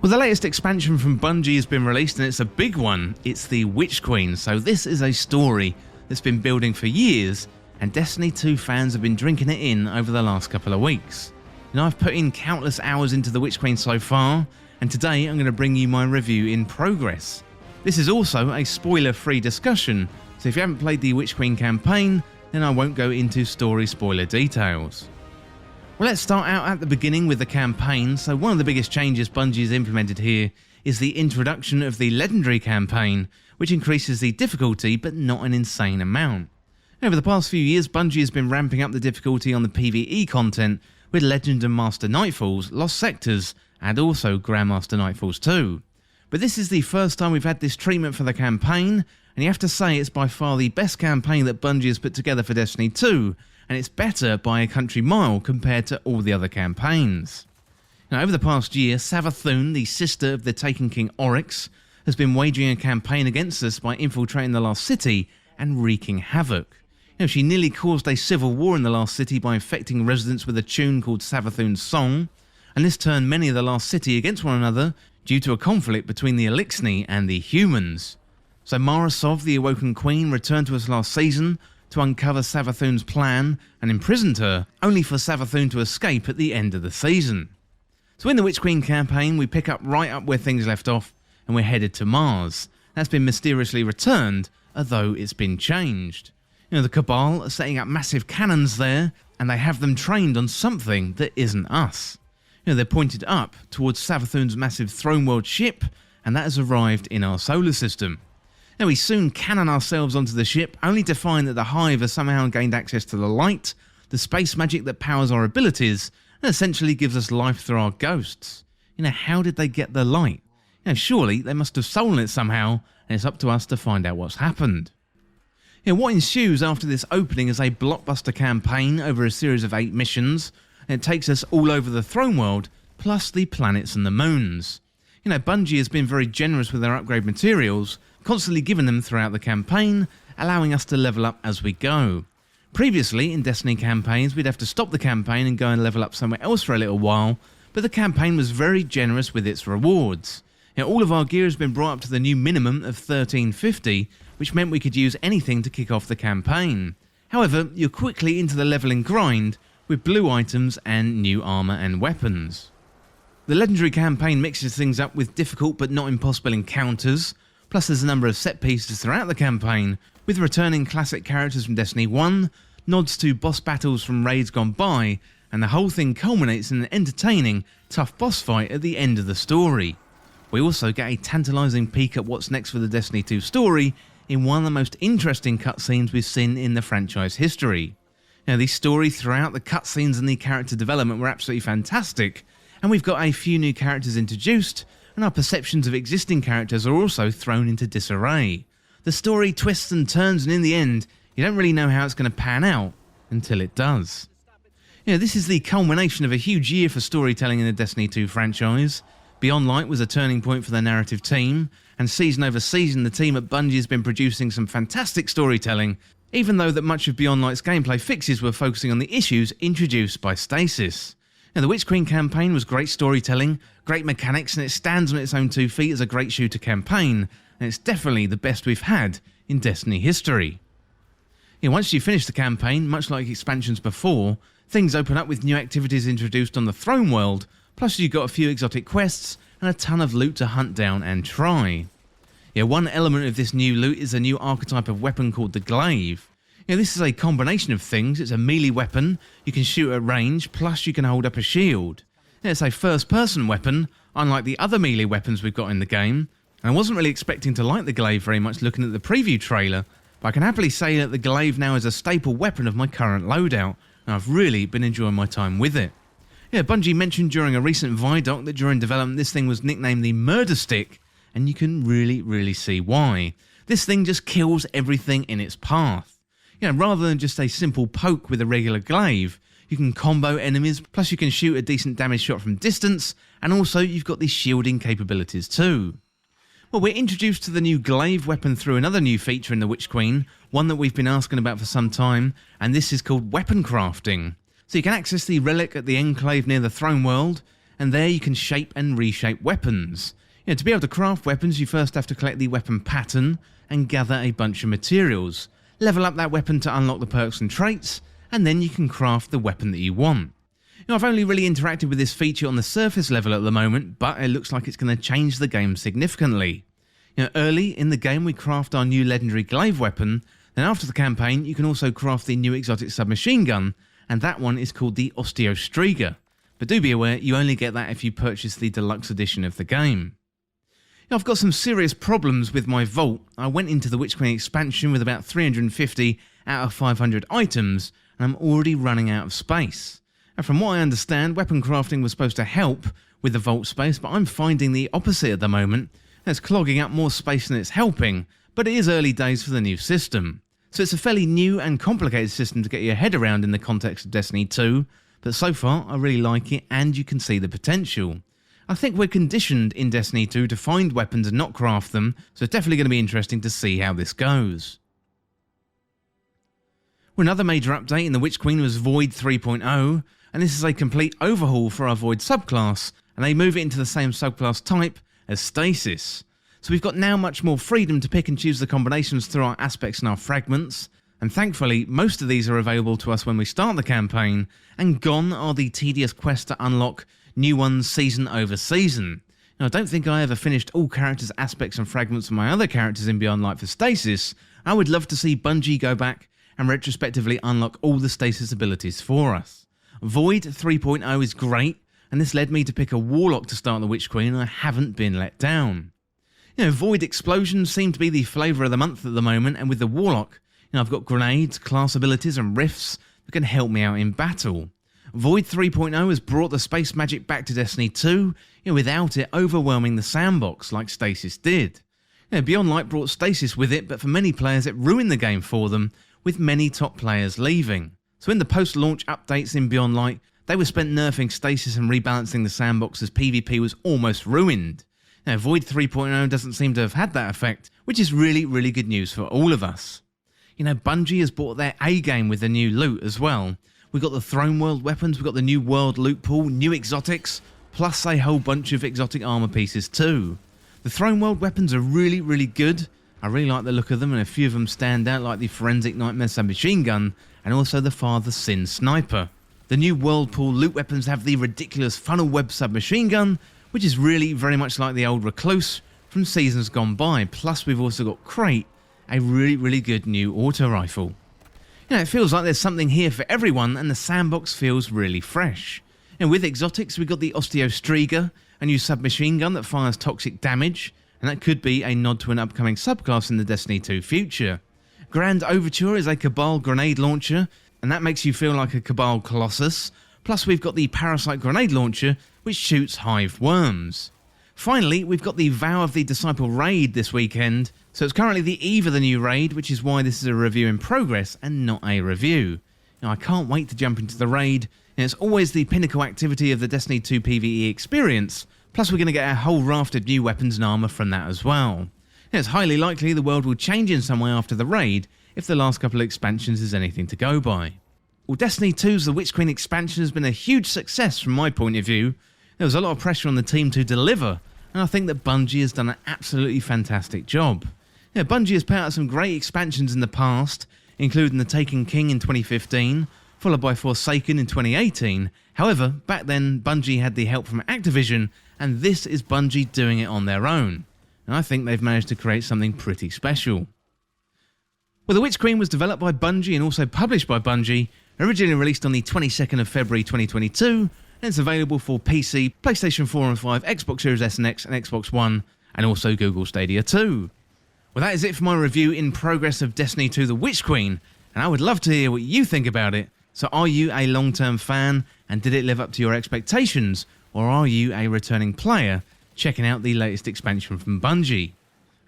Well, the latest expansion from Bungie has been released, and it's a big one. It's the Witch Queen. So this is a story that's been building for years, and Destiny 2 fans have been drinking it in over the last couple of weeks. Now, I've put in countless hours into the Witch Queen so far, and today I'm going to bring you my review in progress. This is also a spoiler-free discussion, so if you haven't played the Witch Queen campaign, then I won't go into story spoiler details. Well, let's start out at the beginning with the campaign. So one of the biggest changes Bungie has implemented here is the introduction of the Legendary campaign, which increases the difficulty but not an insane amount. Over the past few years, Bungie has been ramping up the difficulty on the PvE content with Legend and Master Nightfalls, Lost Sectors, and also Grandmaster Nightfalls 2. But this is the first time we've had this treatment for the campaign, and you have to say it's by far the best campaign that Bungie has put together for Destiny 2, and it's better by a country mile compared to all the other campaigns. Now, over the past year, Savathun, the sister of the Taken King Oryx, has been waging a campaign against us by infiltrating the Last City and wreaking havoc. She nearly caused a civil war in the Last City by infecting residents with a tune called Savathun's Song, and this turned many of the Last City against one another due to a conflict between the Elixni and the humans. So Mara Sov, the Awoken Queen, returned to us last season to uncover Savathun's plan and imprisoned her, only for Savathun to escape at the end of the season. So in the Witch Queen campaign, we pick up right up where things left off, and we're headed to Mars. That's been mysteriously returned, although it's been changed. The Cabal are setting up massive cannons there, and they have them trained on something that isn't us. They're pointed up towards Savathun's massive throne world ship, and that has arrived in our solar system. Now, we soon cannon ourselves onto the ship, only to find that the Hive has somehow gained access to the light, the space magic that powers our abilities, and essentially gives us life through our ghosts. How did they get the light? Surely they must have stolen it somehow, and it's up to us to find out what's happened. What ensues after this opening is a blockbuster campaign over a series of 8 missions, and it takes us all over the throne world, plus the planets and the moons. Bungie has been very generous with their upgrade materials, constantly giving them throughout the campaign, allowing us to level up as we go. Previously, in Destiny campaigns, we'd have to stop the campaign and go and level up somewhere else for a little while, but the campaign was very generous with its rewards. All of our gear has been brought up to the new minimum of 1350, which meant we could use anything to kick off the campaign. However, you're quickly into the leveling grind with blue items and new armour and weapons. The Legendary campaign mixes things up with difficult but not impossible encounters, plus there's a number of set pieces throughout the campaign, with returning classic characters from Destiny 1, nods to boss battles from raids gone by, and the whole thing culminates in an entertaining, tough boss fight at the end of the story. We also get a tantalising peek at what's next for the Destiny 2 story in one of the most interesting cutscenes we've seen in the franchise history. The story throughout the cutscenes and the character development were absolutely fantastic, and we've got a few new characters introduced, and our perceptions of existing characters are also thrown into disarray. The story twists and turns, and in the end, you don't really know how it's going to pan out until it does. This is the culmination of a huge year for storytelling in the Destiny 2 franchise. Beyond Light was a turning point for the narrative team, and season over season the team at Bungie has been producing some fantastic storytelling, even though that much of Beyond Light's gameplay fixes were focusing on the issues introduced by Stasis. The Witch Queen campaign was great storytelling, great mechanics, and it stands on its own 2 feet as a great shooter campaign, and it's definitely the best we've had in Destiny history. Once you finish the campaign, much like expansions before, things open up with new activities introduced on the Throne World, plus you've got a few exotic quests and a ton of loot to hunt down and try. One element of this new loot is a new archetype of weapon called the Glaive. This is a combination of things. It's a melee weapon, you can shoot at range, plus you can hold up a shield. It's a first-person weapon, unlike the other melee weapons we've got in the game, and I wasn't really expecting to like the Glaive very much looking at the preview trailer, but I can happily say that the Glaive now is a staple weapon of my current loadout, and I've really been enjoying my time with it. Bungie mentioned during a recent Vidoc that during development this thing was nicknamed the Murder Stick, and you can really see why. This thing just kills everything in its path. Rather than just a simple poke with a regular glaive, you can combo enemies, plus you can shoot a decent damage shot from distance, and also you've got these shielding capabilities too. Well, we're introduced to the new glaive weapon through another new feature in the Witch Queen, one that we've been asking about for some time, and this is called weapon crafting. So you can access the relic at the enclave near the Throne World, and there you can shape and reshape weapons. To be able to craft weapons, you first have to collect the weapon pattern and gather a bunch of materials. Level up that weapon to unlock the perks and traits, and then you can craft the weapon that you want. I've only really interacted with this feature on the surface level at the moment, but it looks like it's going to change the game significantly. Early in the game we craft our new legendary glaive weapon, then after the campaign you can also craft the new exotic submachine gun, and that one is called the Osteostriga. But do be aware, you only get that if you purchase the deluxe edition of the game. I've got some serious problems with my vault. I went into the Witch Queen expansion with about 350 out of 500 items, and I'm already running out of space. And from what I understand, weapon crafting was supposed to help with the vault space, but I'm finding the opposite at the moment. It's clogging up more space than it's helping, but it is early days for the new system. So it's a fairly new and complicated system to get your head around in the context of Destiny 2, but so far I really like it and you can see the potential. I think we're conditioned in Destiny 2 to find weapons and not craft them, so it's definitely going to be interesting to see how this goes. Well, another major update in the Witch Queen was Void 3.0, and this is a complete overhaul for our Void subclass, and they move it into the same subclass type as Stasis. So we've got now much more freedom to pick and choose the combinations through our aspects and our fragments, and thankfully most of these are available to us when we start the campaign, and gone are the tedious quests to unlock new ones season over season. I don't think I ever finished all characters' aspects and fragments of my other characters in Beyond Light for Stasis. I would love to see Bungie go back and retrospectively unlock all the Stasis abilities for us. Void 3.0 is great, and this led me to pick a Warlock to start the Witch Queen, and I haven't been let down. Void explosions seem to be the flavour of the month at the moment, and with the Warlock, I've got grenades, class abilities and rifts that can help me out in battle. Void 3.0 has brought the space magic back to Destiny 2, without it overwhelming the sandbox like Stasis did. Beyond Light brought Stasis with it, but for many players it ruined the game for them, with many top players leaving. So in the post-launch updates in Beyond Light, they were spent nerfing Stasis and rebalancing the sandbox as PvP was almost ruined. Void 3.0 doesn't seem to have had that effect, which is really, really good news for all of us. Bungie has bought their A-game with the new loot as well. We've got the Throne World weapons, we've got the new world loot pool, new exotics, plus a whole bunch of exotic armor pieces too. The Throne World weapons are really, really good. I really like the look of them, and a few of them stand out, like the Forensic Nightmare submachine gun and also the Father Sin sniper. The new world pool loot weapons have the ridiculous Funnel Web submachine gun, which is really very much like the old Recluse from seasons gone by. Plus we've also got Crate, a really, really good new auto rifle. It feels like there's something here for everyone, and the sandbox feels really fresh. With exotics, we've got the Osteostriga, a new submachine gun that fires toxic damage, and that could be a nod to an upcoming subclass in the Destiny 2 future. Grand Overture is a Cabal grenade launcher, and that makes you feel like a Cabal Colossus. Plus we've got the Parasite grenade launcher, which shoots hive worms. Finally, we've got the Vow of the Disciple raid this weekend, so it's currently the eve of the new raid, which is why this is a review in progress and not a review. I can't wait to jump into the raid, and it's always the pinnacle activity of the Destiny 2 PvE experience, plus we're going to get a whole raft of new weapons and armour from that as well. It's highly likely the world will change in some way after the raid, if the last couple of expansions is anything to go by. Well, Destiny 2's The Witch Queen expansion has been a huge success from my point of view. There was a lot of pressure on the team to deliver, and I think that Bungie has done an absolutely fantastic job. Bungie has put out some great expansions in the past, including The Taken King in 2015, followed by Forsaken in 2018. However, back then Bungie had the help from Activision, and this is Bungie doing it on their own. And I think they've managed to create something pretty special. Well, The Witch Queen was developed by Bungie and also published by Bungie, originally released on the 22nd of February 2022, and it's available for PC, PlayStation 4 and 5, Xbox Series S and X and Xbox One, and also Google Stadia too. Well, that is it for my review in progress of Destiny 2 The Witch Queen, and I would love to hear what you think about it. So are you a long-term fan, and did it live up to your expectations, or are you a returning player checking out the latest expansion from Bungie?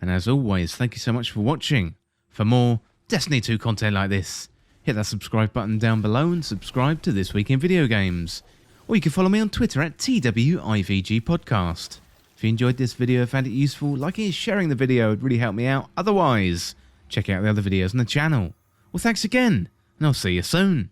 And as always, thank you so much for watching. For more Destiny 2 content like this, hit that subscribe button down below and subscribe to This Week in Video Games. Or you can follow me on Twitter at TWIVG Podcast. If you enjoyed this video and found it useful, liking and sharing the video would really help me out. Otherwise, check out the other videos on the channel. Well, thanks again, and I'll see you soon.